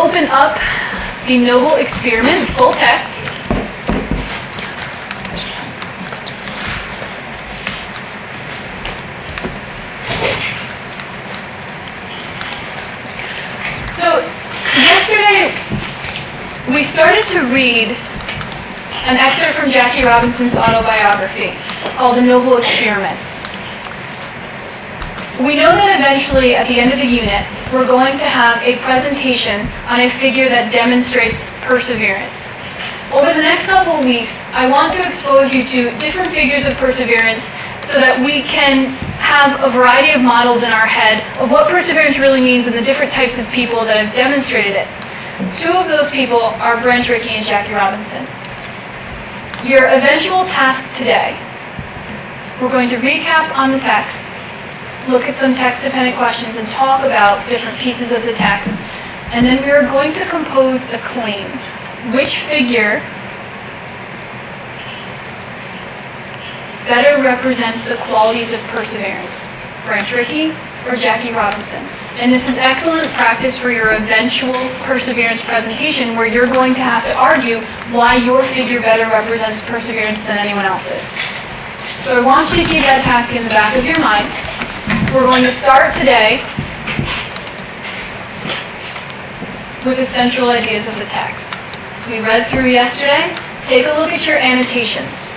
open up the Noble Experiment full text. So yesterday we started to read an excerpt from Jackie Robinson's autobiography called The Noble Experiment. We know that eventually, at the end of the unit, we're going to have a presentation on a figure that demonstrates perseverance. Over the next couple of weeks, I want to expose you to different figures of perseverance so that we can have a variety of models in our head of what perseverance really means and the different types of people that have demonstrated it. Two of those people are Branch Rickey and Jackie Robinson. Your eventual task today, we're going to recap on the text, look at some text-dependent questions, and talk about different pieces of the text. And then we are going to compose a claim. Which figure better represents the qualities of perseverance? Branch Rickey or Jackie Robinson? And this is excellent practice for your eventual perseverance presentation, where you're going to have to argue why your figure better represents perseverance than anyone else's. So I want you to keep that task in the back of your mind. We're going to start today with the central ideas of the text. We read through yesterday. Take a look at your annotations.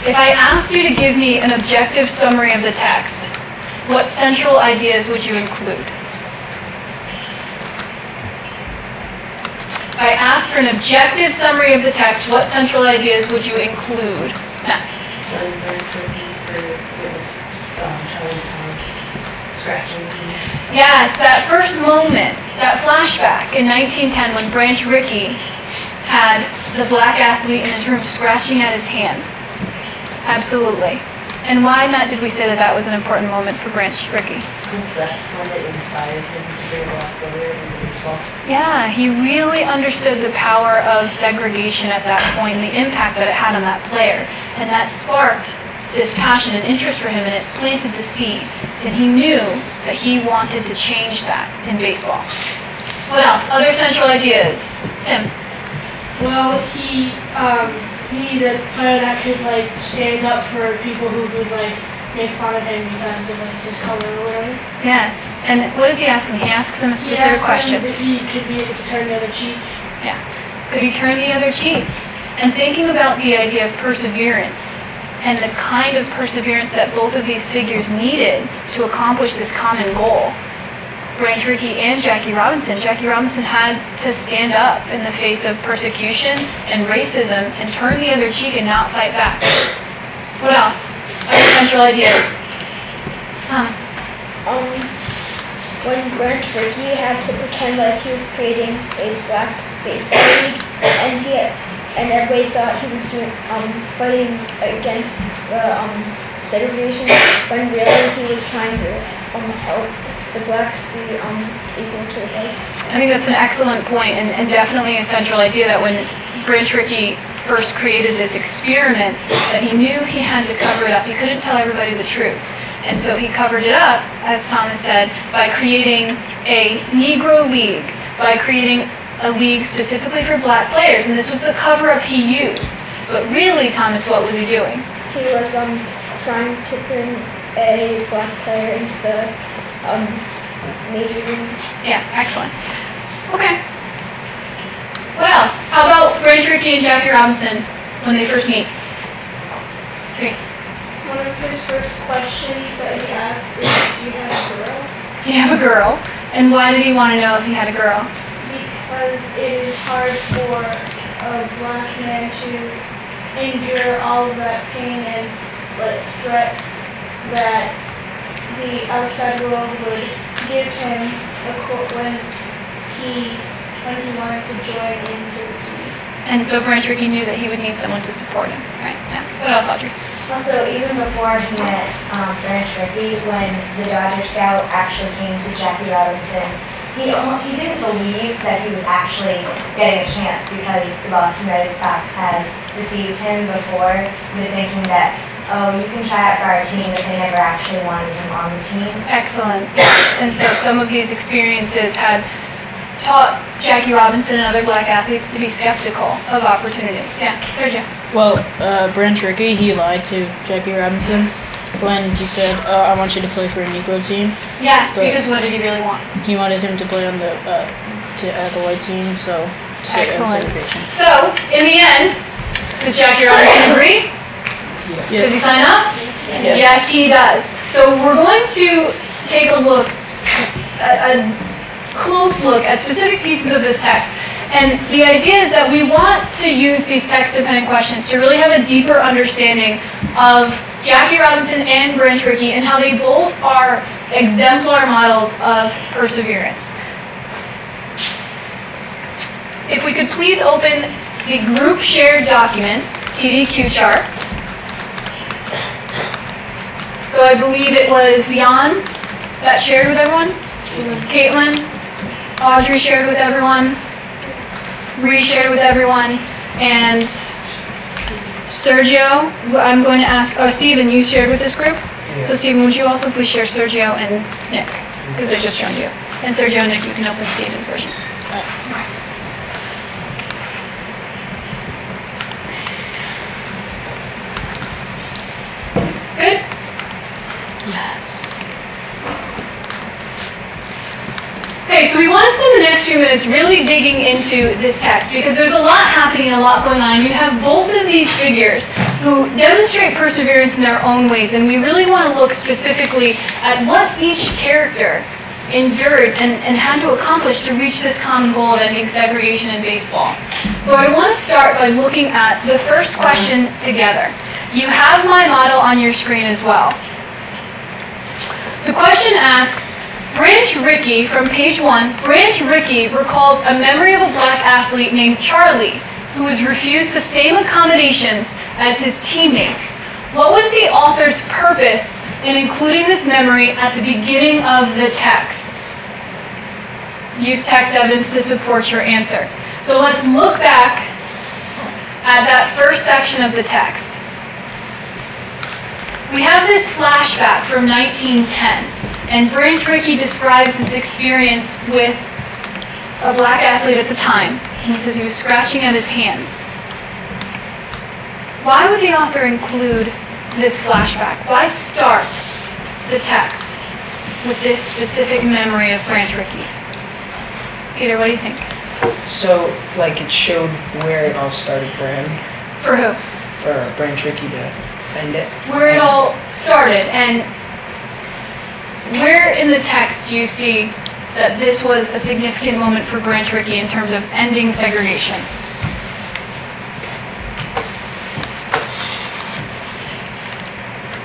If I asked you to give me an objective summary of the text, what central ideas would you include? If I asked for an objective summary of the text, what central ideas would you include? Matt? Yes, that first moment, that flashback in 1910 when Branch Rickey had the black athlete in his room scratching at his hands. Absolutely. And why, Matt, did we say that that was an important moment for Branch Rickey? Because that's when it inspired him to be a black player in baseball. Yeah, he really understood the power of segregation at that point and the impact that it had on that player. And that sparked this passion and interest for him, and it planted the seed. And he knew that he wanted to change that in baseball. What else? Other central ideas? Tim? Well, he needed a player that could like stand up for people who would like make fun of him because of like his color or whatever. Yes. And what does he ask him? He asks him a specific question. If he could be able to turn the other cheek. Yeah. Could he turn the other cheek? And thinking about the idea of perseverance and the kind of perseverance that both of these figures needed to accomplish this common goal. Branch Rickey and Jackie Robinson. Jackie Robinson had to stand up in the face of persecution and racism and turn the other cheek and not fight back. What else? Other central ideas? Thomas? When Branch Rickey had to pretend like he was creating a black baseball league, and everybody thought he was doing fighting against segregation, when really he was trying to help the blacks be equal to the whites. I think that's an excellent point, and definitely a central idea that when Branch Rickey first created this experiment, that he knew he had to cover it up. He couldn't tell everybody the truth. And so he covered it up, as Thomas said, by creating a Negro League, by creating a league specifically for black players. And this was the cover-up he used. But really, Thomas, what was he doing? He was trying to bring a black player into the major league. Yeah, excellent. Okay. What else? How about Branch Rickey and Jackie Robinson when they first meet? 3. One of his first questions that he asked is, do you have a girl? Do you have a girl? And why did he want to know if he had a girl? Because it is hard for a black man to endure all of that pain and threat that the outside world would give him when he wanted to join into the team. And so Branch Rickey knew that he would need someone to support him. Right? Yeah. What else, Audrey? Also, even before he met Branch Rickey, when the Dodger Scout actually came to Jackie Robinson, he didn't believe that he was actually getting a chance because the Boston Red Sox had deceived him before into thinking that, oh, you can try out for our team, but they never actually wanted him on the team. Excellent. Yes. And so some of these experiences had taught Jackie Robinson and other black athletes to be skeptical of opportunity. Yeah, Sergio. Well, Branch Rickey, he lied to Jackie Robinson when he said, I want you to play for a Negro team. Yes, But because what did he really want? he wanted him to play on the white team, so to end Excellent. segregation. So, in the end, does Jackie Robinson agree? Does he sign up? Yes, he does. So we're going to take a look, a close look at specific pieces of this text. And the idea is that we want to use these text-dependent questions to really have a deeper understanding of Jackie Robinson and Branch Rickey and how they both are exemplar models of perseverance. If we could please open the group shared document, TDQ chart. So I believe it was Jan that shared with everyone. Caitlin, Audrey shared with everyone. Bree shared with everyone. And Sergio, I'm going to ask, Stephen, you shared with this group? Yeah. So Stephen, would you also please share Sergio and Nick? Because they just joined you. And Sergio and Nick, you can open Stephen's version. Okay. Good? Yes. Okay, so we want to spend the next few minutes really digging into this text because there's a lot happening and a lot going on. And you have both of these figures who demonstrate perseverance in their own ways, and we really want to look specifically at what each character endured and had to accomplish to reach this common goal of ending segregation in baseball. So I want to start by looking at the first question together. You have my model on your screen as well. The question asks, Branch Rickey, from page 1, Branch Rickey recalls a memory of a black athlete named Charlie who was refused the same accommodations as his teammates. What was the author's purpose in including this memory at the beginning of the text? Use text evidence to support your answer. So let's look back at that first section of the text. We have this flashback from 1910, and Branch Rickey describes this experience with a black athlete at the time. He says he was scratching at his hands. Why would the author include this flashback? Why start the text with this specific memory of Branch Rickey's? Peter, what do you think? So, like, it showed where it all started for him. For who? For Branch Rickey to end it. Where it all started, and where in the text do you see that this was a significant moment for Branch Rickey in terms of ending segregation?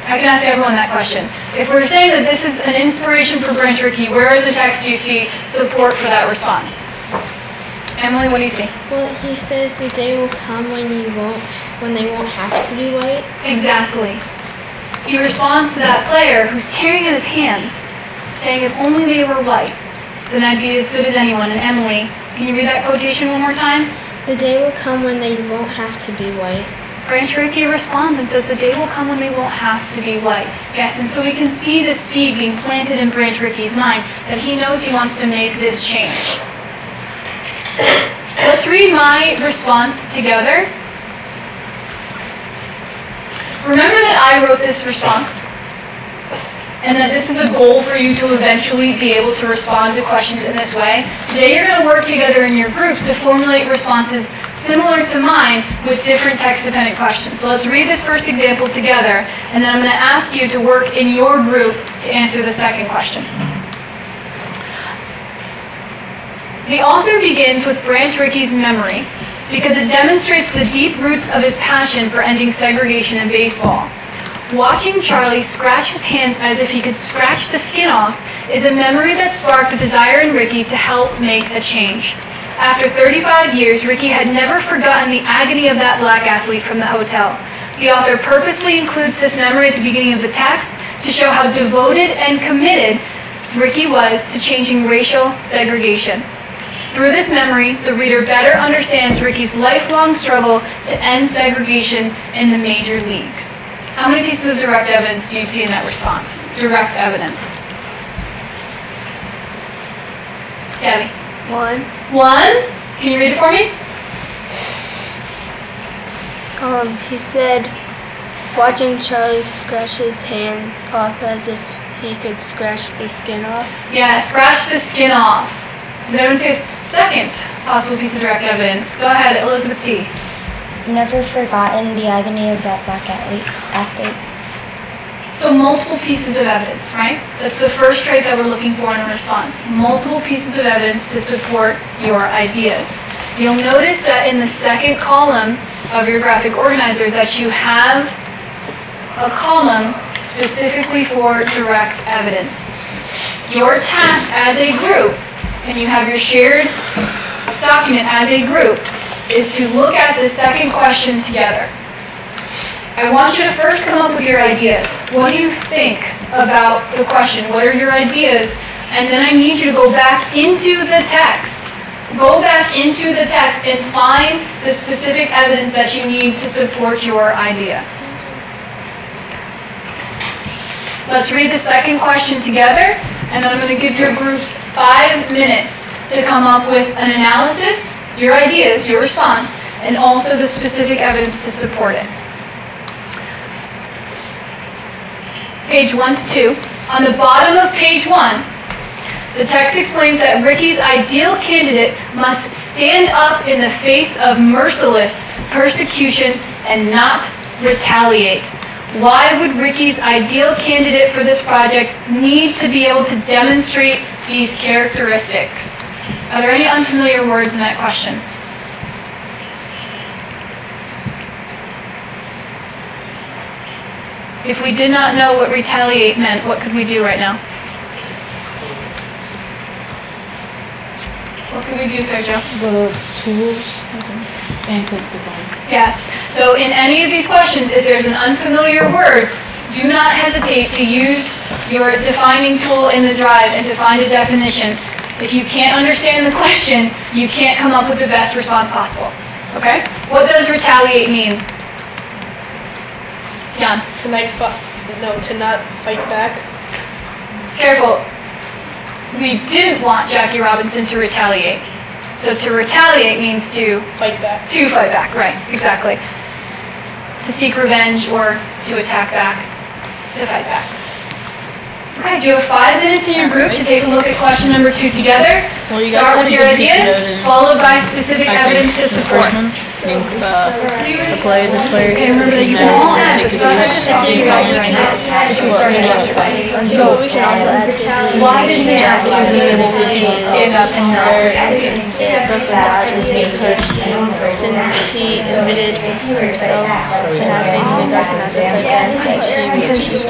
I can ask everyone that question. If we're saying that this is an inspiration for Branch Rickey, where in the text do you see support for that response? Emily, what do you see? Well, he says the day will come when they won't have to be white. Exactly. He responds to that player who's tearing at his hands, saying if only they were white, then I'd be as good as anyone. And Emily, can you read that quotation one more time? The day will come when they won't have to be white. Branch Rickey responds and says the day will come when they won't have to be white. Yes, and so we can see the seed being planted in Branch Rickey's mind that he knows he wants to make this change. Let's read my response together. Remember that I wrote this response and that this is a goal for you to eventually be able to respond to questions in this way. Today you're going to work together in your groups to formulate responses similar to mine with different text-dependent questions. So let's read this first example together, and then I'm going to ask you to work in your group to answer the second question. The author begins with Branch Rickey's memory because it demonstrates the deep roots of his passion for ending segregation in baseball. Watching Charlie scratch his hands as if he could scratch the skin off is a memory that sparked a desire in Rickey to help make a change. After 35 years, Rickey had never forgotten the agony of that black athlete from the hotel. The author purposely includes this memory at the beginning of the text to show how devoted and committed Rickey was to changing racial segregation. Through this memory, the reader better understands Rickey's lifelong struggle to end segregation in the major leagues. How many pieces of direct evidence do you see in that response? Direct evidence. Gabby? 1. 1. Can you read it for me? He said, watching Charlie scratch his hands off as if he could scratch the skin off. Yeah, scratch the skin off. Does anyone see a second possible piece of direct evidence? Go ahead, Elizabeth T. Never forgotten the agony of that black athlete. So multiple pieces of evidence, right? That's the first trait that we're looking for in a response. Multiple pieces of evidence to support your ideas. You'll notice that in the second column of your graphic organizer that you have a column specifically for direct evidence. Your task as a group, and you have your shared document as a group, is to look at the second question together. I want you to first come up with your ideas. What do you think about the question? What are your ideas? And then I need you to go back into the text. Go back into the text and find the specific evidence that you need to support your idea. Let's read the second question together, and then I'm going to give your groups 5 minutes to come up with an analysis, your ideas, your response, and also the specific evidence to support it. Page 1 to 2. On the bottom of page 1, the text explains that Ricky's ideal candidate must stand up in the face of merciless persecution and not retaliate. Why would Ricky's ideal candidate for this project need to be able to demonstrate these characteristics? Are there any unfamiliar words in that question? If we did not know what retaliate meant, what could we do right now? What could we do, Sergio? The tools and click the button. Yes. So in any of these questions, if there's an unfamiliar word, do not hesitate to use your defining tool in the drive and to find a definition. If you can't understand the question, you can't come up with the best response possible. Okay? What does retaliate mean? Jan? To not fight back. Careful. We didn't want Jackie Robinson to retaliate. So to retaliate means to fight back. To fight back, right, exactly. To seek revenge or to attack back, to fight back. Okay, you have 5 minutes in your group to take a look at question number 2 together. Well, you Start guys with your ideas, followed by specific evidence to support. The player, this player, Okay, remember that you can all add, but so which we started yesterday. So we can also add to why did we have to be able to stand up and not retaliate? Brooklyn Dodgers because since he admitted himself to not being the guy to not fight back, that he was his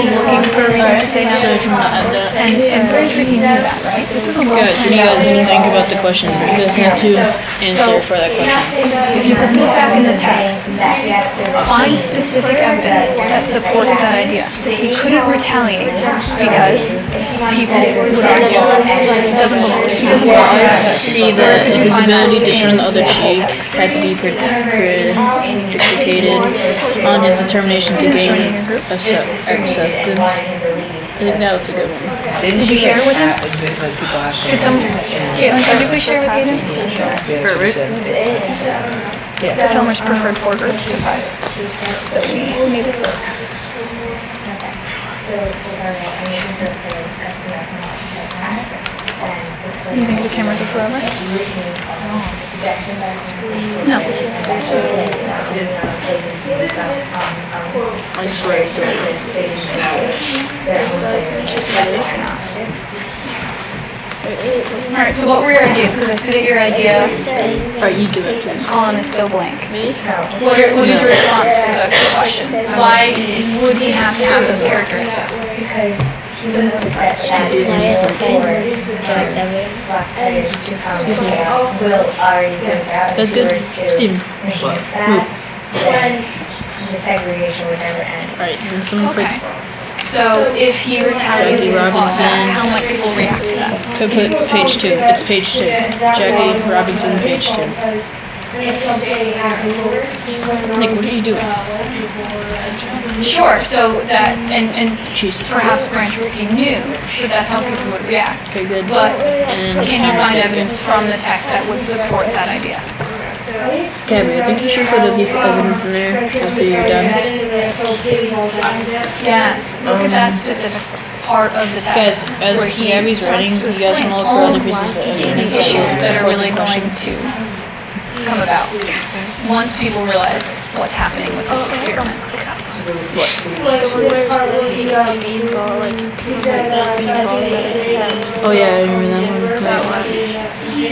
Looking for a reason to say no. So if you want to add that. And very tricky to do that, right? This is a long Guys, when you guys think about the question, you guys have to answer for that question. If you could look back in the text, find specific evidence that supports that idea. He couldn't retaliate because people would argue it doesn't belong. He doesn't belong. See that his ability to turn the other cheek had to be predicated on his determination to gain acceptance. I think that was a good one. Did you share it with him? Did some, Caitlin, could you please share with Aiden? Perfect. The filmers preferred 4 groups to 5. So we made it work. You think the cameras are forever? No. I swear to Alright, so what were your ideas? Because I see that your idea Alright, you do it, please. column is still blank. Me? What is your response to the question? Why would he have to have those characteristics? Because he believes that Jackie's will already go out. That's good. Steven. Then the segregation would never end. Alright, and someone put, Okay. So if he retaliated, Jackie Robinson. how might people react to that? could put page 2. It's page 2. Jackie Robinson, page 2. Nick, what are you doing? Sure, so that, and Jesus. perhaps Branch Rickey knew that that's how people would react. Okay, good. But And can you find evidence from the text that would support that idea? Gabby, I think you should put a piece of evidence in there after you're done. Yes, look at that specific part of the Guys, text. as where he Gabby's starts writing, to you guys explain can look for all other of pieces of the evidence issues that are support really the going question. to come about once people realize what's happening with this experiment. Where it says he got a beanball, like people got beanballs at his head. Oh yeah, I remember that one. So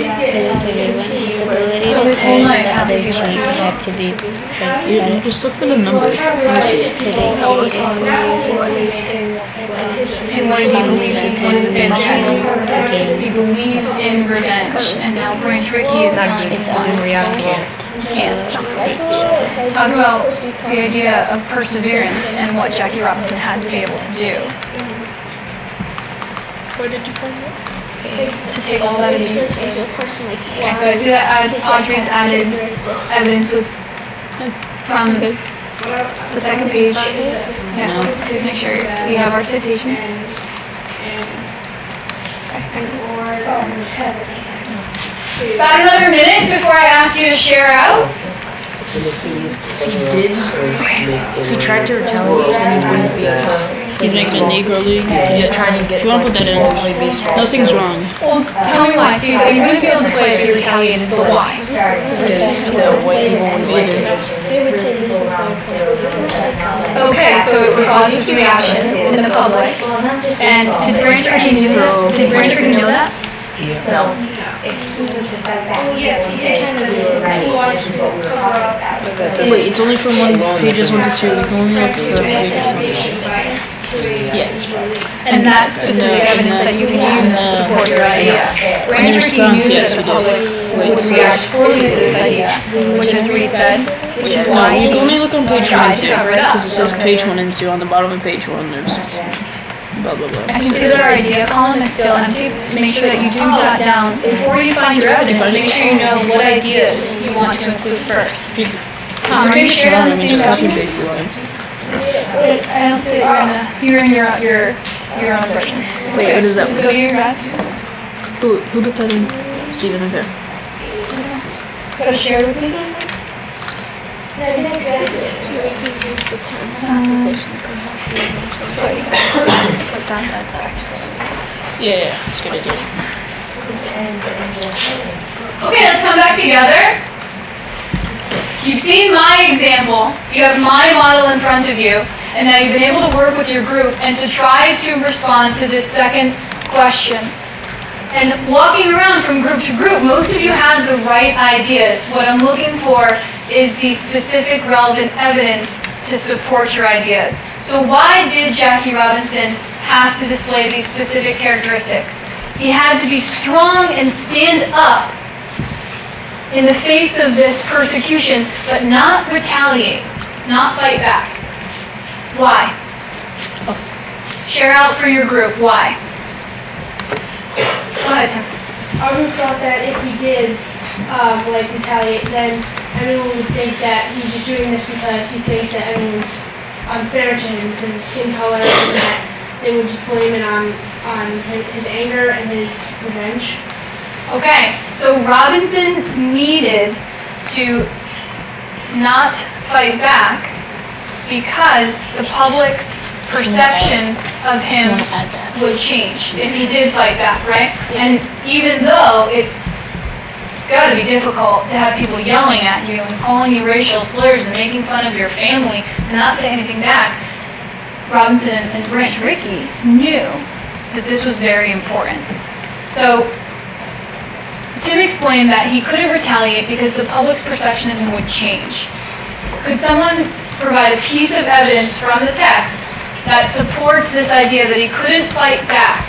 his whole life, how does he live? had to be You just look for the numbers. Let me see. And what did he believe in? What does it say in the text? He believes in revenge, and now Branch Rickey is telling him can't. Talk about the idea of perseverance and what Jackie Robinson had to be able to do. Where did you find it? To take all that abuse. Okay, so I see that Audrey's added evidence from the second page. Yeah, please make sure we have our citation. About another minute before I ask you to share out. He tried to retaliate and he wouldn't be able to. He's making a Negro League. Yeah, Trying to get if you want to put that in, nothing's wrong. Well, tell me why. So you say you wouldn't be able to play if you retaliated, but why? Because the white people wouldn't like it. Okay, so it would cause this reaction in the public. And did Branch Rickey know that? So, if he was to fight back, yes, he did kind of want to cover up. Wait, it's only from pages 1 to 2. You can only look for pages 1 to 2. Yes. And that's specific evidence that you can use to support your idea. Branch Rickey knew that the public would react poorly to this idea, which is what he said, which is No, why you he can only look on page 1 tried and to 2. cover it up. Because it says page 1 and 2 on the bottom of page 1. There's blah blah blah. I can see that our idea column is still empty. Make sure that you do jot down, before you find your evidence, make sure you know what ideas you want to include first. Tom, are you sure on the same Just copy version? and paste the line. I don't see that you're in your own version. Wait, what is that Just one? go to your drive. Who put that in? Steven, okay. Gotta share with me. Yeah, it's a good idea. Okay, let's come back together. You've seen my example. You have my model in front of you. And now you've been able to work with your group and to try to respond to this second question. And walking around from group to group, most of you have the right ideas. What I'm looking for is the specific relevant evidence to support your ideas. So why did Jackie Robinson have to display these specific characteristics? He had to be strong and stand up in the face of this persecution, but not retaliate, not fight back. Why? Share out for your group. Why? Go ahead, Tim. I would have thought that if he did, retaliate, then everyone would think that he's just doing this because he thinks that everyone's unfair to him because of skin color, and that they would just blame it on his anger and his revenge. Okay, so Robinson needed to not fight back because the public's perception of him would change if he did fight back, right? And even though it's got to be difficult to have people yelling at you and calling you racial slurs and making fun of your family and not say anything back, Robinson and Branch Rickey knew that this was very important. So Tim explained that he couldn't retaliate because the public's perception of him would change. Could someone provide a piece of evidence from the text that supports this idea that he couldn't fight back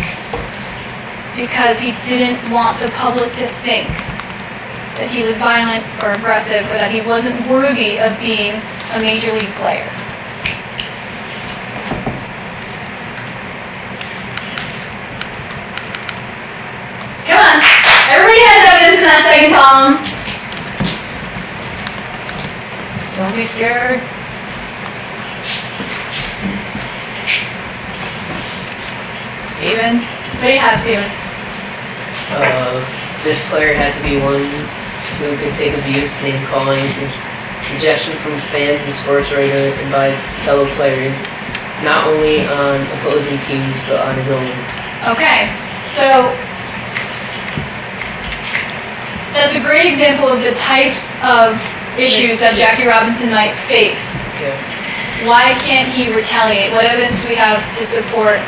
because he didn't want the public to think that he was violent or aggressive or that he wasn't worthy of being a major league player? Come on. Everybody has evidence in that second column. Don't be scared. Steven. What do you have, Steven? This player had to be one who could take abuse, name calling, rejection from fans and sports writer, and by fellow players, not only on opposing teams, but on his own. Okay, so that's a great example of the types of issues that Jackie Robinson might face. Okay. Why can't he retaliate? What evidence do we have to support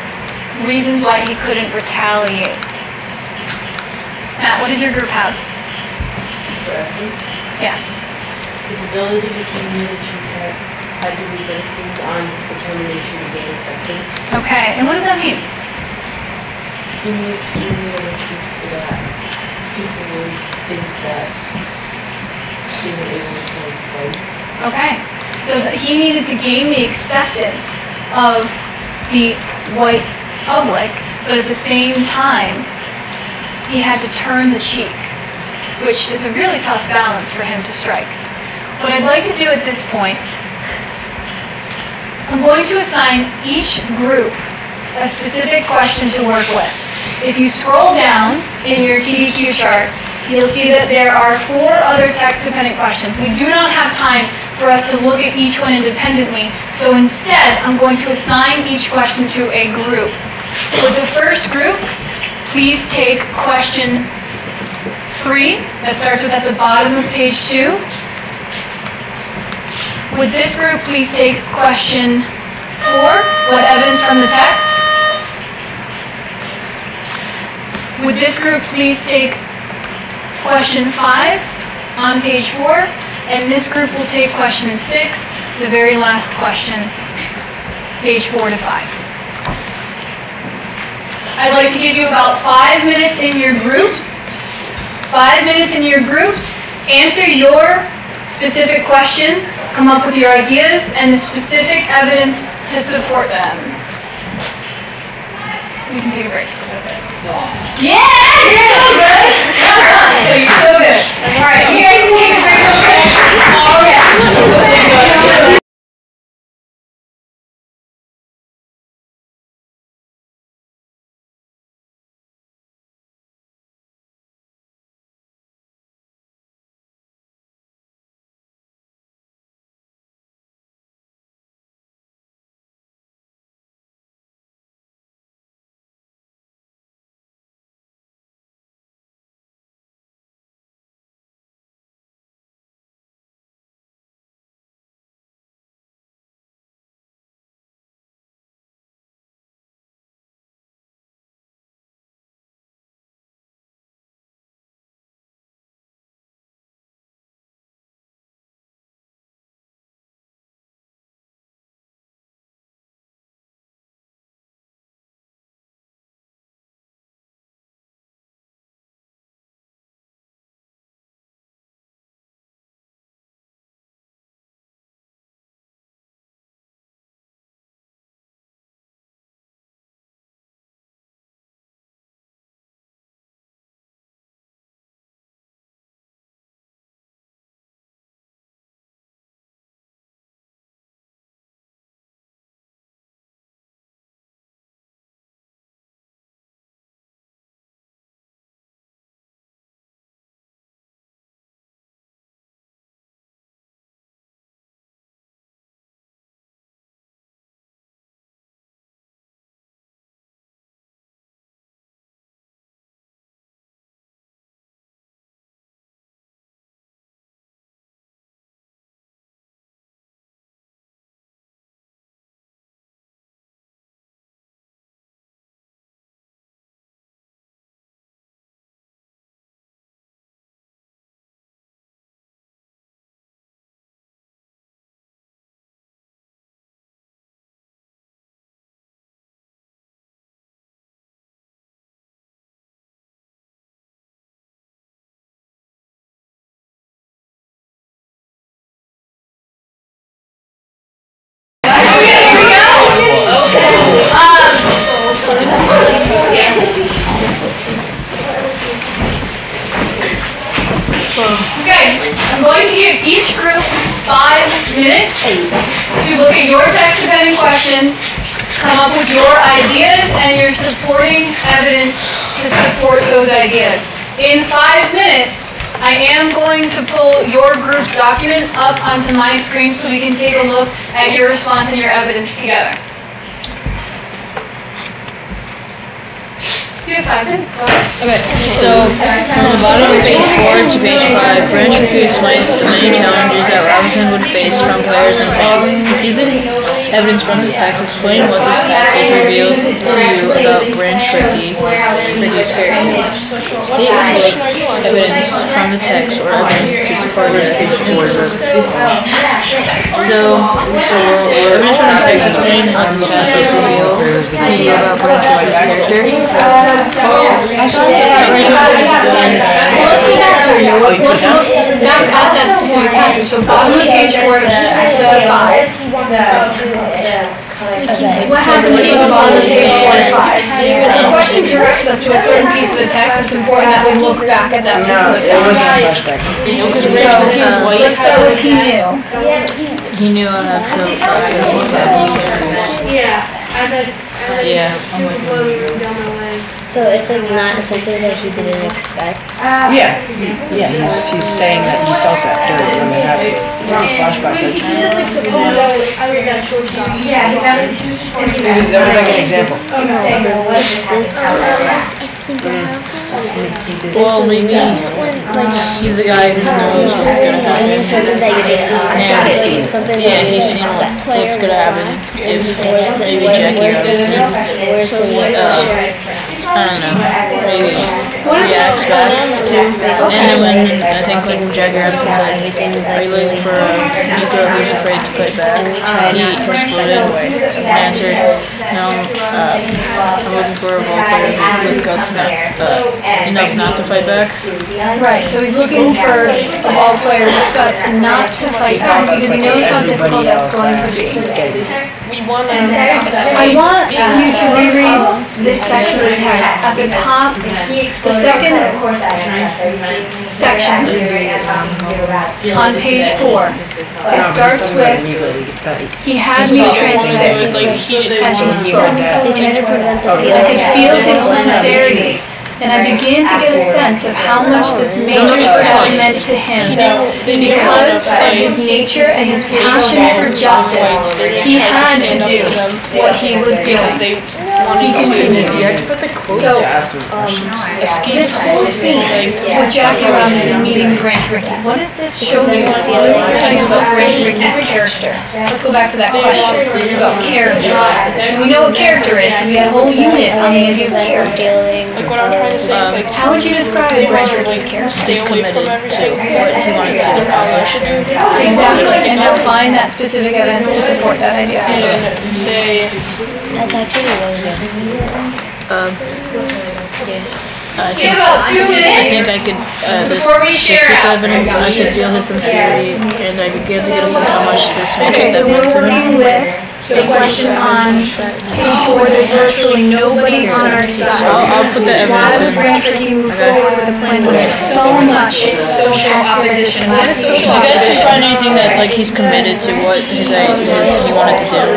reasons why he couldn't retaliate? Matt, what does your group have? For evidence, Yes. his ability to continue the cheat had to be based on his determination to gain acceptance. Okay, and what does that mean? He needed to do the other cheats so that people would think that he was able to play fights. Okay, so that he needed to gain the acceptance of the white public, but at the same time, he had to turn the cheek, which is a really tough balance for him to strike. What I'd like to do at this point, I'm going to assign each group a specific question to work with. If you scroll down in your TDQ chart, you'll see that there are 4 other text-dependent questions. We do not have time for us to look at each one independently, so instead, I'm going to assign each question to a group. With the first group, please take question 3, that starts with at the bottom of page 2. With this group, please take question 4, what evidence from the text? With this group, please take question 5 on page 4, and this group will take question 6, the very last question, page 4 to 5. I'd like to give you about 5 minutes in your groups. 5 minutes in your groups. Answer your specific question, come up with your ideas, and the specific evidence to support them. We can take a break. Yeah! You're so good! You're so good. Alright, you guys can take a break real quick. Okay. Okay, I'm going to give each group 5 minutes to look at your text-dependent question, come up with your ideas and your supporting evidence to support those ideas. In 5 minutes, I am going to pull your group's document up onto my screen so we can take a look at your response and your evidence together. You have 5 minutes, go ahead. Okay, so from the bottom of page 4 to page 5, Branch Rickey explains the many challenges that Robinson would face from players and fans. Using evidence from the text, explain what this passage reveals to you about Branch Rickey's character. State evidence from the text or evidence to support his influence. So evidence from the text explain what this passage reveals to you about Branch Rickey's character. Let's look back at that specific passage. So bottom of page 4 to 5. What happens at the bottom of page 4 and 5? If the question directs us to a certain piece of the text, it's important that we look back at that piece of the text. So let's start with he knew. He knew I have trouble. Yeah, as I was going down my way. So it's like not something that he didn't expect. Yeah, he's saying that he felt that during it's not a flashback. He said like suppose I read that short story. Yeah, that was just thinking That was like an example. He was saying this was just Well, maybe he's a guy who knows what's gonna happen. Something that you didn't expect. Something that you He's didn't seen expect. what's gonna happen if maybe Jackie Worse than what I don't know, maybe reacts back to, and then I think when Jackie Robinson said, are you looking for a Nico who's afraid to fight back? He exploded and answered, no, I'm looking for a ball player with guts enough not to fight back. Right, so he's looking for a ball player with guts not to fight back because he knows how difficult that's going to be. I want you to reread this section of the text. At the top, the second section on page 4. It starts with, he had me transfixed as he spoke. I could feel his sincerity, and I began to get a sense of how much this major step meant to him. Because of his nature and his passion for justice, he had to do what he was doing. He continued. So, this whole scene with Jackie Robinson meeting Branch Rickey, what does this show you? What does this tell you about Branch Rickey's character? Let's go back to that question about character. So we know what character is, because we had a whole unit on the idea of character. Like what I'm trying to say is like, How would you describe Branch Rickey's character? He's committed to what he wanted to accomplish. Exactly, and you'll find that specific evidence to support that idea. That's actually really good. We have about 2 minutes. I think I could, before we share this out. evidence, I could feel his sincerity, and I began to get a sense how much this major Okay, so step we're meant to working him. with the question on page 4, there's virtually nobody on our side. I'll put the Why evidence would in. Branch Rickey move forward with a plan when there's so much social opposition? What is social You guys opposition? can find anything that like he's committed to what he wanted to do, something like that.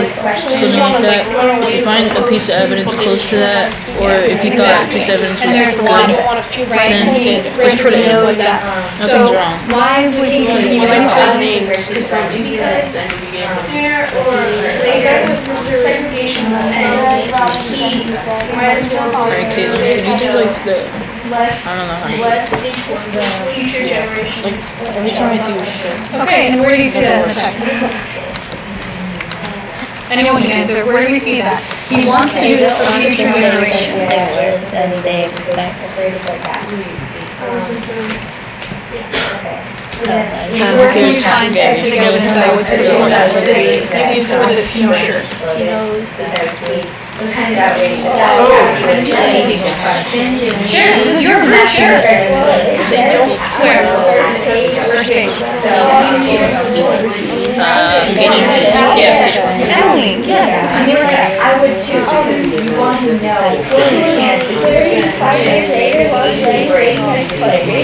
If you find a piece of evidence close to that, or if you thought a piece of evidence And there's was a lot, good, right? then just put it in. knows that. Nothing's wrong. Why would he continue to call names? Because sooner or later, segregation will end. He might as well Alright, Caitlin, can you do like the, less, I don't know how to less future generations. every time I do shit. Okay, and where do you see that in the text? Anyone can answer. Where do we see that? He wants to do this for future generations. Worse than they expect. Where can we find specific evidence that would support that this is for the future? It was kind of outrageous. Even asking a question. Sure, this is your group, sure. Where? First page. Engagement. Yeah. Emily, Definitely. Yes. I would too, because you want to know. Literally 5 years later, while I was writing grade and I studied,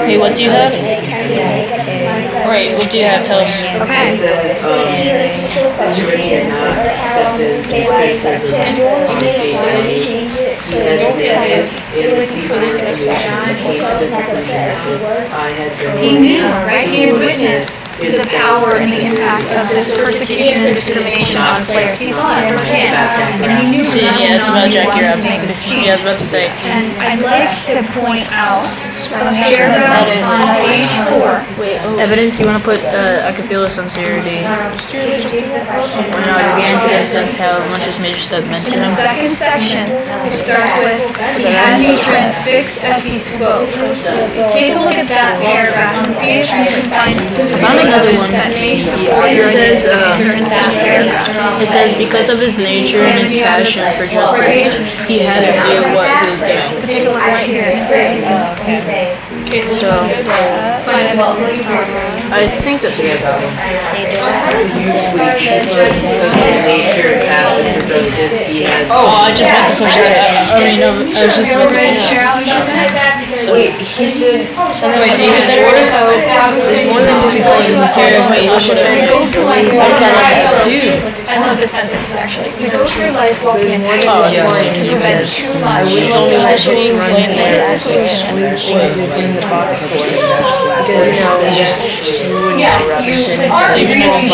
Hey, what do you have? Right, what do you have? Tell us. Okay. It says, Mr. Ricky had not accepted his criticism on the face value. He had demanded and received confirmation in case of this decision. I had been He knew, right? He had witnessed the power and the impact of this persecution and discrimination on players. He saw it firsthand, and he knew See, yeah, it's about Jackie Robinson. Yeah, I was about to say. And I'd like to point out a paragraph on page 4. Evidence, you want to put, I can feel the sincerity. No, you're getting to get a sense how much this major step meant to In the him. second section, it starts with, he had me transfixed as he spoke. Take a look at that paragraph and see if you can find Another one. that may support your It says, because of his nature and his passion for justice, he had to do what he was doing. So take a look right here and say, So, find it well, I think that's it. Because of his nature and passion for justice, he has. Oh, I just meant to push that. I mean, no, I was just We're meant to ready to share out Wait, he said. Wait, do you hit that already? There's more than just one in this area. Wait, I'll put it. Dude. I love this sentence, actually. You go through life walking into Oh, yeah. to prevent too much. Positions Explain and this in the box for it. Because Yes, you are really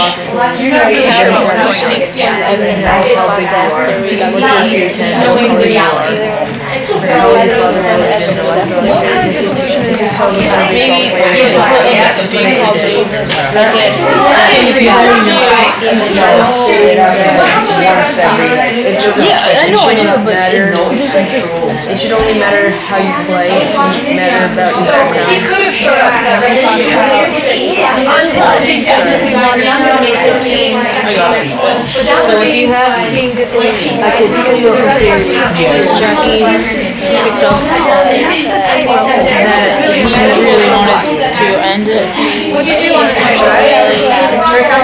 you're not really sure what we're going to expand. Knowing the reality. What kind of disillusionment is talking about? Maybe you just put like a thing called Yeah, I know, but it should only matter how you play. It shouldn't matter about your So he background. could have showed up at Renaissance trial. They definitely wanted to make this team. I got it. So what do you have? Being disillusioned. I could feel sincerity. Jackie picked up that he really wanted to end it. What did you want to do? Wanted to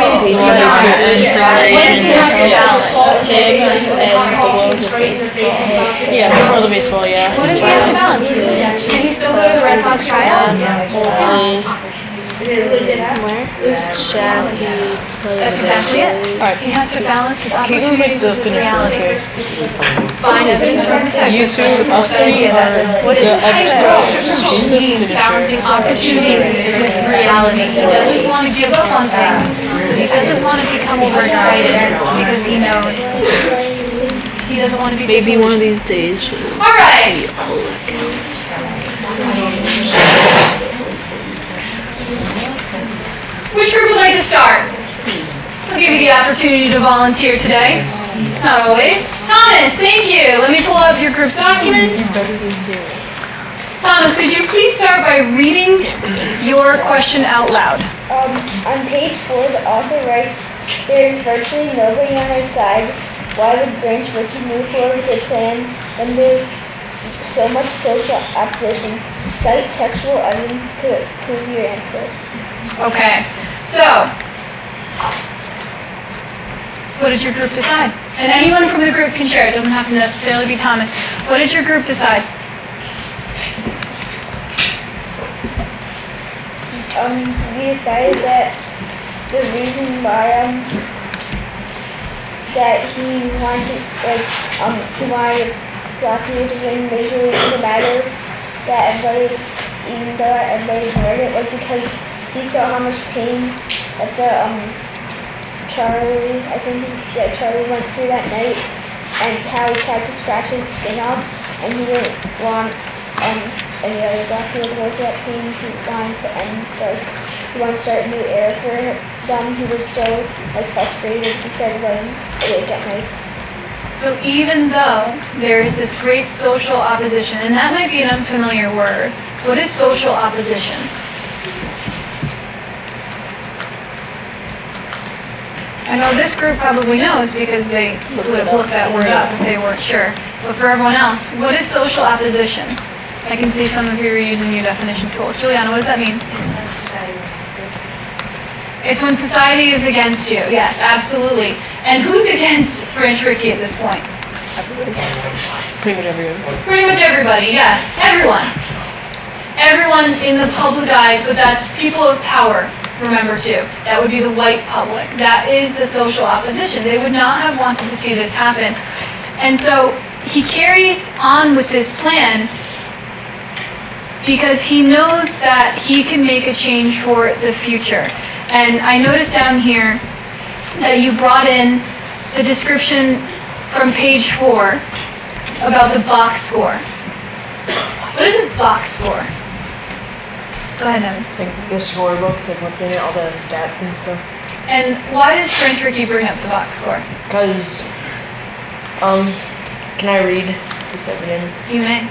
end segregation. Yeah, the world of baseball, yeah. What does he have to balance? Can he still go to the Red Sox tryout? That's exactly it. Alright. He has to balance his Can you opportunities the with his finish reality. real quick? Find evidence from protect. You two, us three, are What the is evidence. She's the means balancing finisher. opportunities with reality. He doesn't want to give up on things, but he doesn't want to become overexcited because he knows he doesn't want to be Maybe one of these days. All right. Which group would like to start? I'll give you the opportunity to volunteer today. Not always. Thomas, thank you. Let me pull up your group's document. Thomas, could you please start by reading your question out loud? On page 4, the author writes, there is virtually nobody on our side. Why would Branch Rickey move forward with a plan when there's so much social opposition? Cite textual evidence to prove your answer. Okay, so what did your group decide? And anyone from the group can share. It doesn't have to necessarily be Thomas. What did your group decide? We decided that the reason why that he wanted Black people to win Major League no matter that everybody, even though everybody ignored it, was because he saw how much pain that Charlie went through that night, and how he tried to scratch his skin off, and he didn't want any other Black people to go through that pain. He wanted to end, he wanted to start a new era for them. He was so frustrated, he started running awake at nights. So even though there is this great social opposition, and that might be an unfamiliar word, what is social opposition? I know this group probably knows because they would have looked that word up if they weren't sure. But for everyone else, what is social opposition? I can see some of you are using your definition tools. Juliana, what does that mean? It's when society is against you. Yes, absolutely. And who's against Branch Rickey at this point? Pretty much everyone. Pretty much everybody, yeah. Everyone. Everyone in the public eye, but that's people of power, remember too. That would be the white public. That is the social opposition. They would not have wanted to see this happen. And so he carries on with this plan because he knows that he can make a change for the future. And I noticed down here that you brought in the description from page 4 about the box score. What is a box score? Go ahead, Evan. It's like the scorebook, like what's in it, all the stats and stuff. And why does Branch Rickey bring up the box score? Because, can I read this evidence? You may.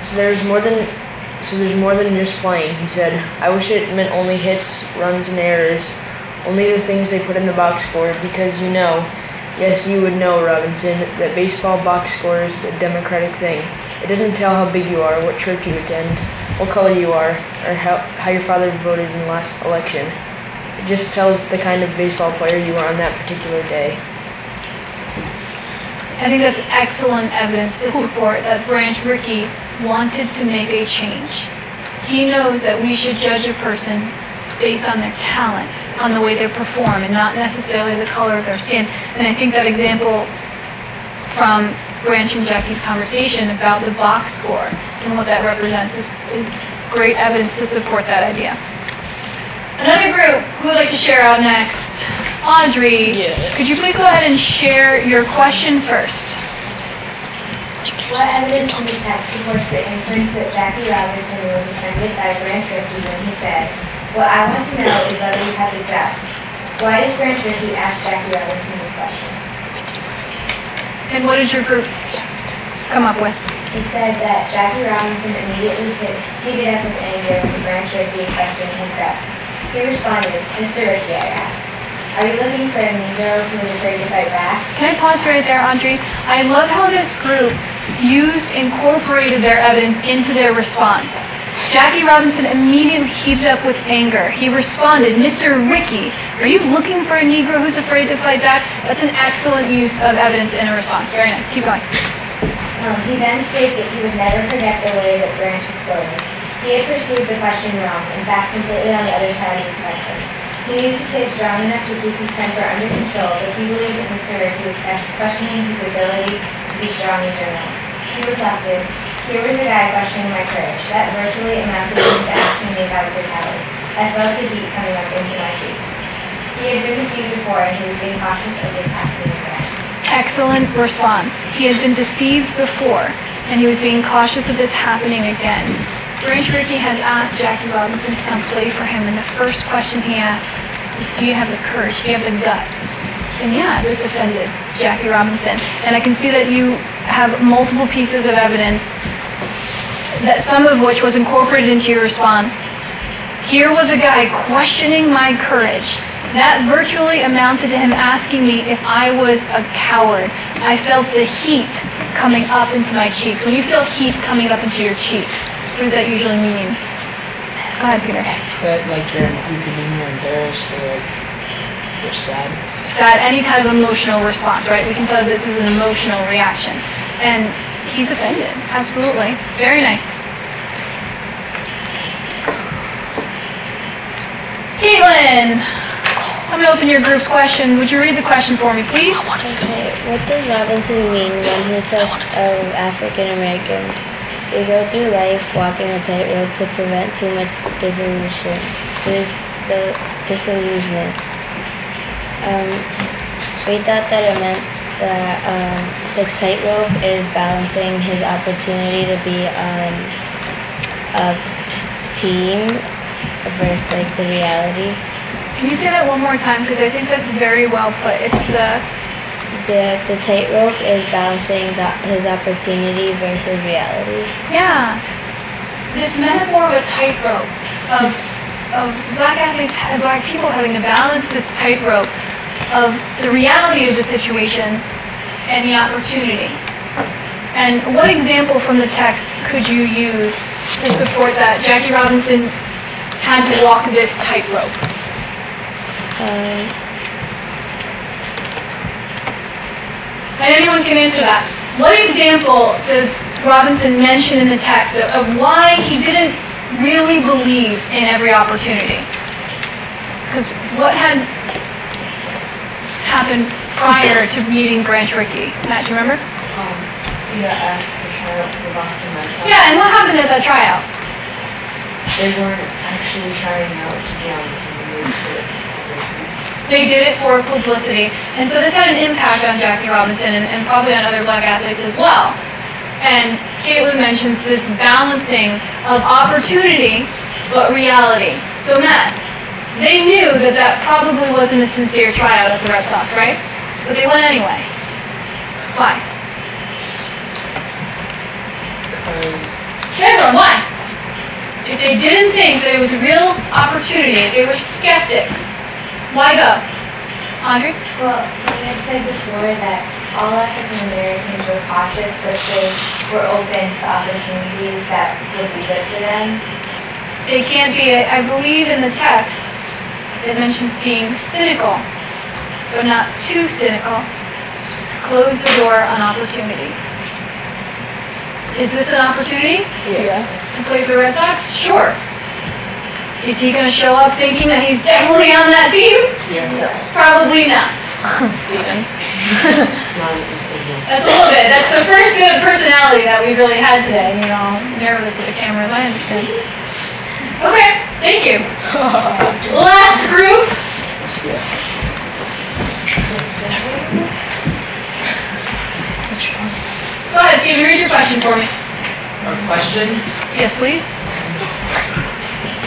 So there's more than just playing. He said, I wish it meant only hits, runs, and errors. Only the things they put in the box score, because you know, yes, you would know, Robinson, that baseball box score is a democratic thing. It doesn't tell how big you are, what church you attend, what color you are, or how your father voted in the last election. It just tells the kind of baseball player you are on that particular day. I think that's excellent evidence to support that Branch Rickey wanted to make a change. He knows that we should judge a person based on their talent, on the way they perform, and not necessarily the color of their skin. And I think that example from Branch and Jackie's conversation about the box score and what that represents is great evidence to support that idea. Another group who would like to share out next. Audrey, could you please go ahead and share your question first? What evidence in the text supports the inference that Jackie Robinson was offended by Branch Rickey when he said, what I want to know is whether you have the guts. Why does Branch Rickey ask Jackie Robinson this question? And what did your group come up with? It said that Jackie Robinson immediately heated up with anger when Branch Rickey questioned his guts. He responded, Mr. Rickey, I asked, are you looking for a Negro who is afraid to fight back? Can I pause right there, Audrey? I love how this group incorporated their evidence into their response. Jackie Robinson immediately heated up with anger. He responded, Mr. Rickey, are you looking for a Negro who's afraid to fight back? That's an excellent use of evidence in a response. Very nice. Keep going. He then states that he would never forget the way that Branch exploded. He had perceived the question wrong, in fact, completely on the other side of the spectrum. He needed to stay strong enough to keep his temper under control, but he believed that Mr. Rickey was questioning his ability to be strong in general. He reflected, here was a guy questioning my courage. That virtually amounted to him to asking me if I was a coward. I felt the heat coming up into my cheeks. He had been deceived before, and he was being cautious of this happening again. Excellent response. He had been deceived before, and he was being cautious of this happening again. Branch Rickey has asked Jackie Robinson to come play for him, and the first question he asks is, do you have the courage? Do you have the guts? And yeah, this offended Jackie Robinson. And I can see that you have multiple pieces of evidence, that some of which was incorporated into your response. Here was a guy questioning my courage. That virtually amounted to him asking me if I was a coward. I felt the heat coming up into my cheeks. When you feel heat coming up into your cheeks, what does that usually mean? Go ahead, Peter. That you can be more embarrassed or you're sad. Sad, any kind of emotional response, right? We can tell this is an emotional reaction. And he's offended, absolutely. Very nice. Caitlin, I'm going to open your group's question. Would you read the question for me, please? Okay, what does Robinson mean when he says of African Americans, they go through life walking a tightrope to prevent too much disillusionment? We thought that it meant that the tightrope is balancing his opportunity to be on a team versus like the reality. Can you say that one more time? Because I think that's very well put. It's the tightrope is balancing his opportunity versus reality. Yeah. This metaphor of a tightrope, of black athletes, black people having to balance this tightrope of the reality of the situation and the opportunity. And what example from the text could you use to support that Jackie Robinson had to walk this tightrope? And anyone can answer that. What example does Robinson mention in the text of why he didn't really believe in every opportunity? Because what had happened prior to meeting Branch Rickey? Matt, do you remember? He got asked to try out for the Boston Red Sox. Yeah, and what happened at that tryout? They weren't actually trying out to be on the team. They just did it for publicity. They did it for publicity. And so this had an impact on Jackie Robinson and probably on other black athletes as well. And Caitlin mentions this balancing of opportunity but reality. So Matt, they knew that that probably wasn't a sincere tryout at the Red Sox, right? But they went anyway. Why? Everyone, why? If they didn't think that it was a real opportunity, if they were skeptics, why go? Audrey? Well, like I said before, that all African Americans were cautious, but they were open to opportunities that would be good for them. They can't be, I believe in the text, it mentions being cynical, but not too cynical, to close the door on opportunities. Is this an opportunity? Yeah. To play for the Red Sox? Sure. Is he going to show up thinking that he's definitely on that team? Yeah. Probably not, Steven. That's a little bit. That's the first good personality that we've really had today. You know, nervous with the cameras, I understand. Okay, thank you. Last group. Yes. Go ahead, Steven, read your question for me. Our question? Yes, please.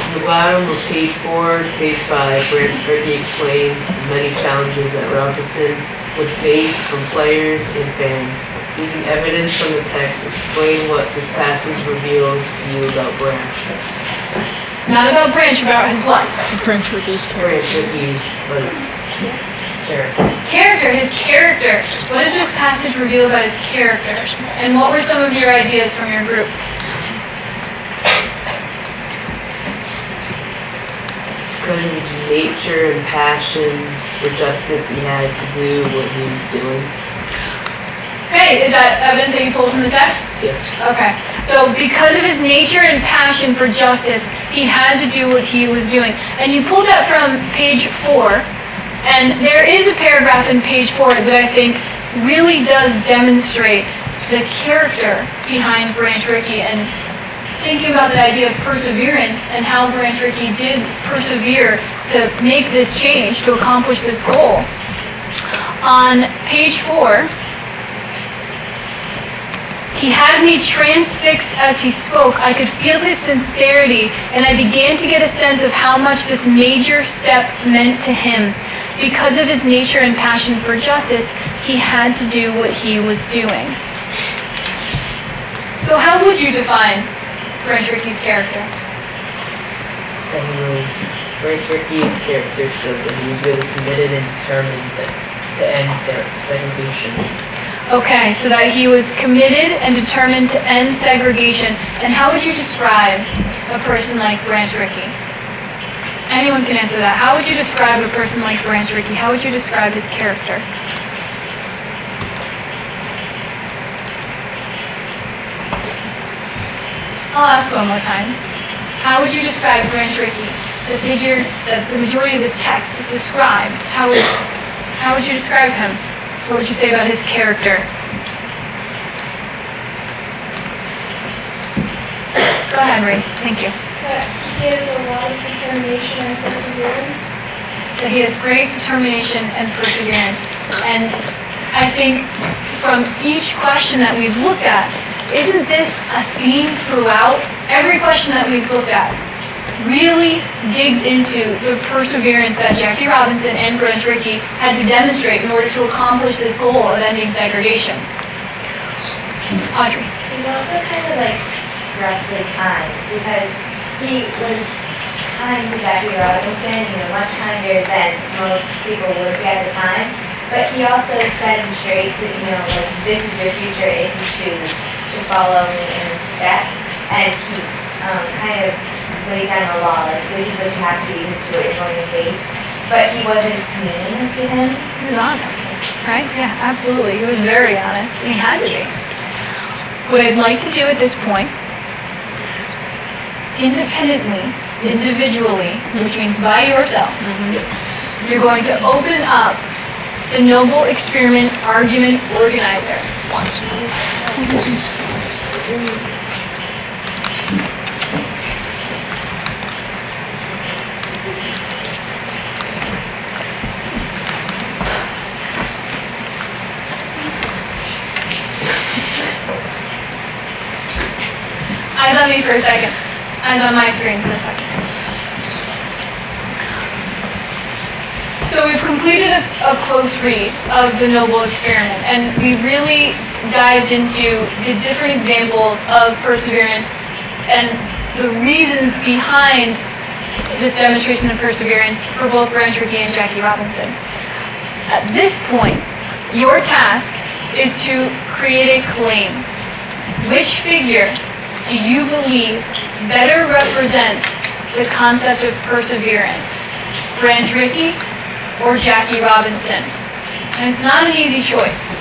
On the bottom of page 4 to page 5, Branch Rickey explains the many challenges that Robinson would face from players and fans. Using evidence from the text, explain what this passage reveals to you about Branch. Not about Branch, about his what? Branch Rickey's Branch Rickey's, character. Character, his character. What does this passage reveal about his character? And what were some of your ideas from your group? Kind of his nature and passion for justice, he had to do what he was doing. Okay, is that evidence that you pulled from the text? Yes. Okay, so because of his nature and passion for justice, he had to do what he was doing. And you pulled that from page 4, and there is a paragraph in page 4 that I think really does demonstrate the character behind Branch Rickey, and thinking about the idea of perseverance and how Branch Rickey did persevere to make this change, to accomplish this goal. On page 4, he had me transfixed as he spoke. I could feel his sincerity, and I began to get a sense of how much this major step meant to him. Because of his nature and passion for justice, he had to do what he was doing. So how would you define Branch Rickey's character? Branch Rickey's character showed that he was really committed and determined to end segregation. Okay, so that he was committed and determined to end segregation. And how would you describe a person like Branch Rickey? Anyone can answer that. How would you describe a person like Branch Rickey? How would you describe his character? I'll ask one more time. How would you describe Branch Rickey? The figure that the majority of this text describes. How would you describe him? What would you say about his character? Go ahead, Ray. Thank you. He has a lot of determination and perseverance. That he has great determination and perseverance. And I think from each question that we've looked at, isn't this a theme throughout? Every question that we've looked at really digs into the perseverance that Jackie Robinson and Branch Rickey had to demonstrate in order to accomplish this goal of ending segregation. Audrey. He's also kind of like roughly kind, because he was kind to Jackie Robinson, much kinder than most people would be at the time. But he also set him straight to, like, this is your future if you choose to follow me in this step. And he kind of laid down the law, like, this is what you have to do, this is what you're going to face. but he wasn't mean to him. He was honest, right? Yeah, absolutely. He was very honest, and he had to be. What I'd like to do at this point, independently, individually, which means by yourself, you're going to open up the Noble Experiment Argument Organizer. What? Eyes on me for a second. Eyes on my screen for a second. So we've completed a close read of the Noble Experiment, and we really dived into the different examples of perseverance and the reasons behind this demonstration of perseverance for both Branch Rickey and Jackie Robinson. At this point, your task is to create a claim. Which figure do you believe better represents the concept of perseverance? Branch Rickey or Jackie Robinson? And it's not an easy choice.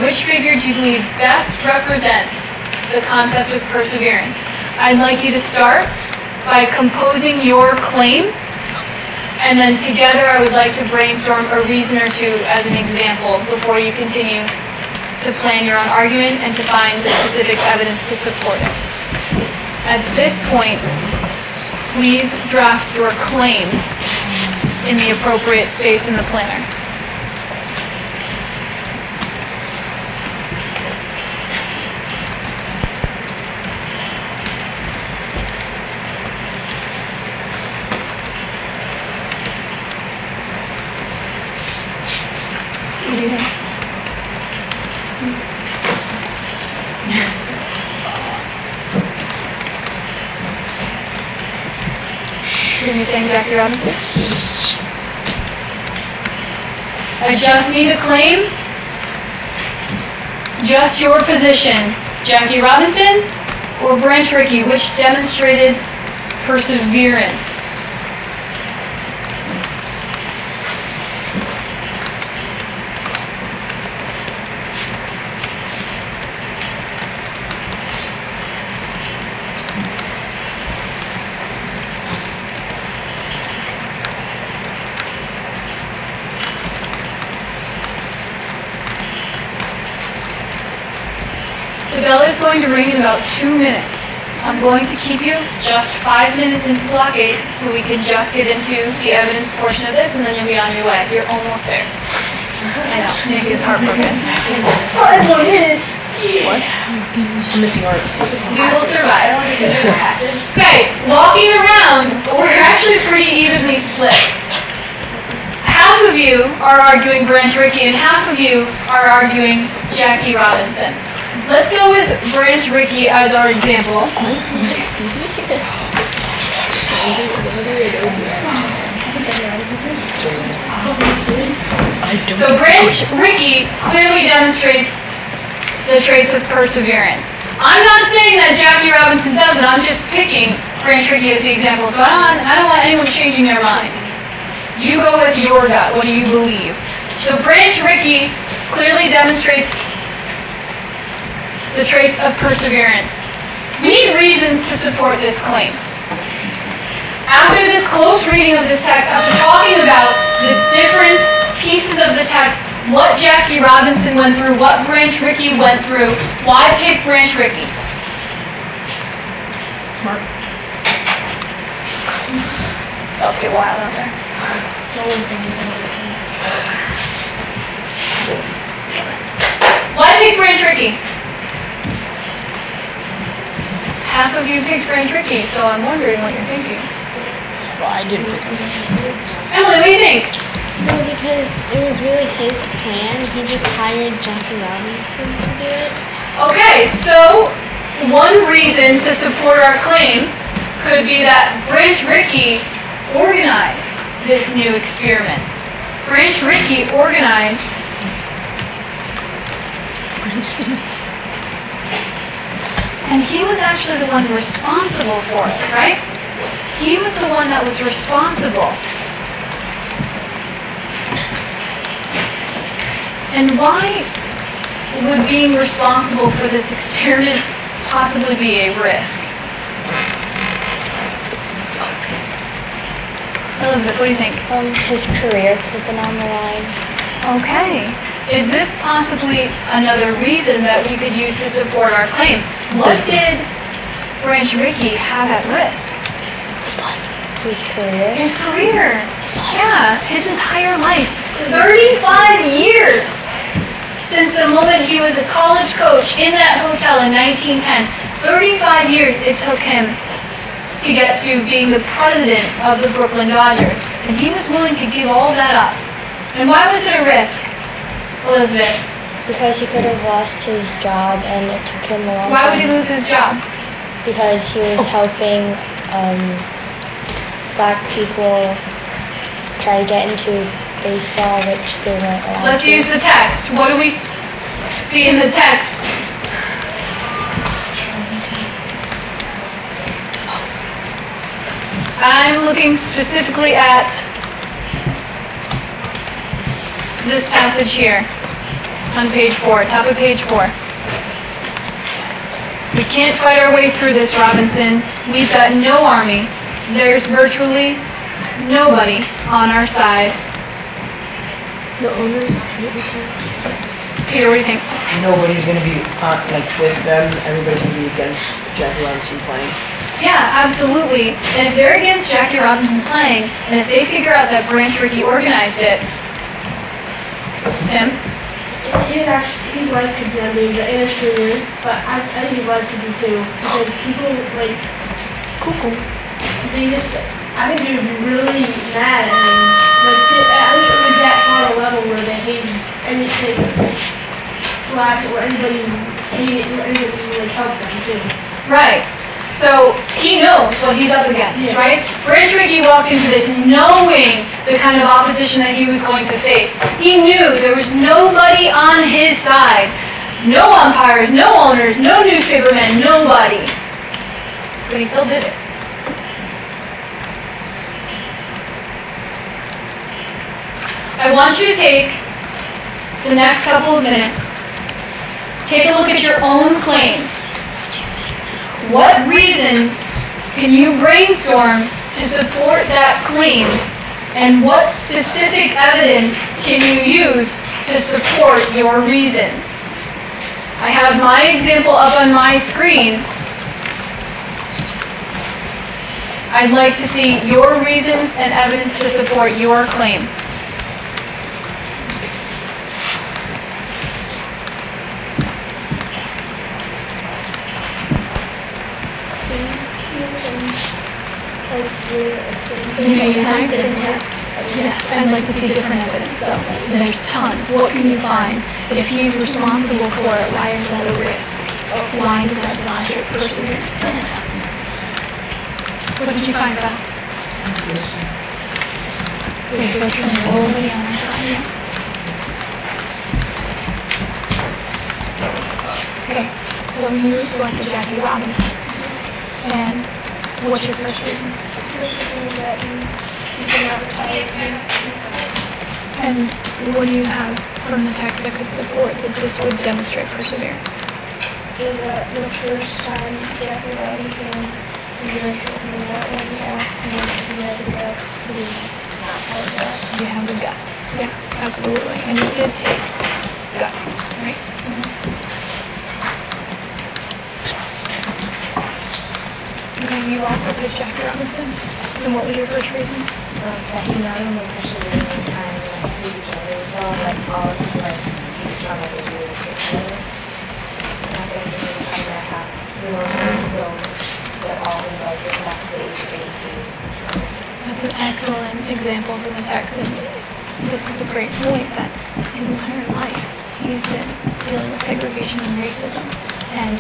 Which figure do you believe best represents the concept of perseverance? I'd like you to start by composing your claim, and then together I would like to brainstorm a reason or two as an example before you continue to plan your own argument and to find specific evidence to support it. At this point, please draft your claim in the appropriate space in the planner. What do you think? You're saying Jackie Robinson? I just need a claim. Just your position. Jackie Robinson or Branch Rickey, which demonstrated perseverance? The bell is going to ring in about 2 minutes. I'm going to keep you just 5 minutes into block 8 so we can just get into the evidence portion of this, and then you'll be on your way. You're almost there. I know, Nick is heartbroken. 5 more minutes! What? I'm missing art. We will survive. Okay, walking around, we're actually pretty evenly split. Half of you are arguing Branch Rickey and half of you are arguing Jackie Robinson. Let's go with Branch Rickey as our example. So Branch Rickey clearly demonstrates the traits of perseverance. I'm not saying that Jackie Robinson doesn't, I'm just picking Branch Rickey as the example, so I don't want anyone changing their mind. You go with your gut, what do you believe? So Branch Rickey clearly demonstrates the traits of perseverance. We need reasons to support this claim. After this close reading of this text, after talking about the different pieces of the text, what Jackie Robinson went through, what Branch Rickey went through, why pick Branch Rickey? Smart. Felt a while out there. Why pick Branch Rickey? Half of you picked Branch Rickey, so I'm wondering what you're thinking. Well, I didn't pick him. Emily, what do you think? No, because it was really his plan. He just hired Jackie Robinson to do it. Okay, so one reason to support our claim could be that Branch Rickey organized this new experiment. Branch Rickey organized and he was actually the one responsible for it, right? he was the one that was responsible. And why would being responsible for this experiment possibly be a risk? Elizabeth, what do you think? His career could have been on the line. Okay. Is this possibly another reason that we could use to support our claim? What did Branch Rickey have at risk? His life. His career. His career. Yeah, his entire life. 35 years since the moment he was a college coach in that hotel in 1910. 35 years it took him to get to being the president of the Brooklyn Dodgers. And he was willing to give all that up. And why was it a risk, Elizabeth? Because he could have lost his job and it took him a long time. Why would he lose his job? Because he was helping black people try to get into baseball, which they weren't allowed Let's to. use the text. What do we see in the text? I'm looking specifically at this passage here on page 4, top of page 4. We can't fight our way through this, Robinson. We've got no army. There's virtually nobody on our side. The owner? Peter, what do you think? Nobody's gonna be like with them. Everybody's gonna be against Jackie Robinson playing. Yeah, absolutely. And if they're against Jackie Robinson playing, and if they figure out that Branch Rickey organized it, Tim? His life could be on danger and his career, but I think his life could be too. Because people, like, they just, I think they would be really mad at him. Like, I think it was that far a level where they hated anything blacks or anybody hated, or anybody like help them too. Right. So he knows what he's up against, right? Branch Rickey walked into this knowing the kind of opposition that he was going to face. He knew there was nobody on his side. No umpires, no owners, no newspapermen, nobody. But he still did it. I want you to take the next couple of minutes, take a look at your own claim. What reasons can you brainstorm to support that claim? And what specific evidence can you use to support your reasons? I have my example up on my screen. I'd like to see your reasons and evidence to support your claim. Yes, I'd like to see different evidence though. There's tons. What can you find? But if he's responsible for it, why is that a risk? Why does that demonstrate perseverance? What did you find, Beth? Okay, go turn slowly on our side, yeah. Okay, so you selected Jackie Robinson. And what's your first reason? And what do you have from the text that could support that this would demonstrate perseverance? The first time Jackie Robinson emerged from the water, he asked me if he had the guts to be like that. You have the guts. Yeah, absolutely. And you did take guts, right? Okay, you also picked Jackie Robinson. And what was your first reason? That he not only persevered his time and hate each other as well, but all of his life he struggled to do this with each other. And I think he was kind of half grown, but all his life was back to the age of 8 years. That's an excellent example from the text. And this is a great point that his entire life he's been dealing with segregation and racism. And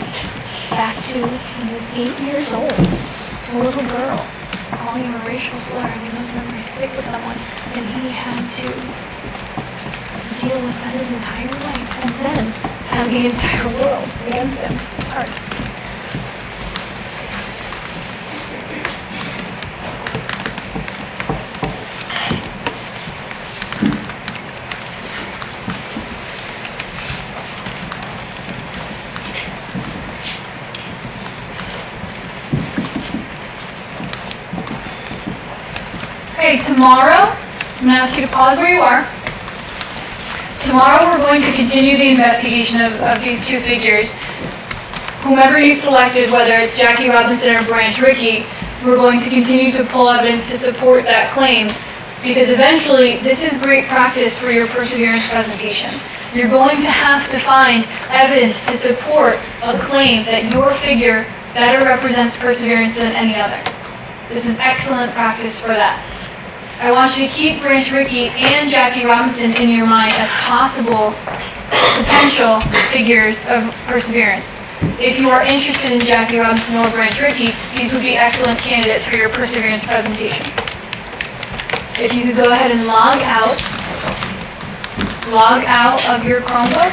back to when he was 8 years old, a little girl calling him a racial slur, and those memories stick with someone, and he had to deal with that his entire life, and then have the entire world against him. It's hard. Okay, tomorrow, I'm going to ask you to pause where you are. Tomorrow we're going to continue the investigation of these two figures. Whomever you selected, whether it's Jackie Robinson or Branch Rickey, we're going to continue to pull evidence to support that claim, because eventually this is great practice for your perseverance presentation. You're going to have to find evidence to support a claim that your figure better represents perseverance than any other. This is excellent practice for that. I want you to keep Branch Rickey and Jackie Robinson in your mind as possible potential figures of perseverance. If you are interested in Jackie Robinson or Branch Rickey, these would be excellent candidates for your perseverance presentation. If you could go ahead and log out of your Chromebook.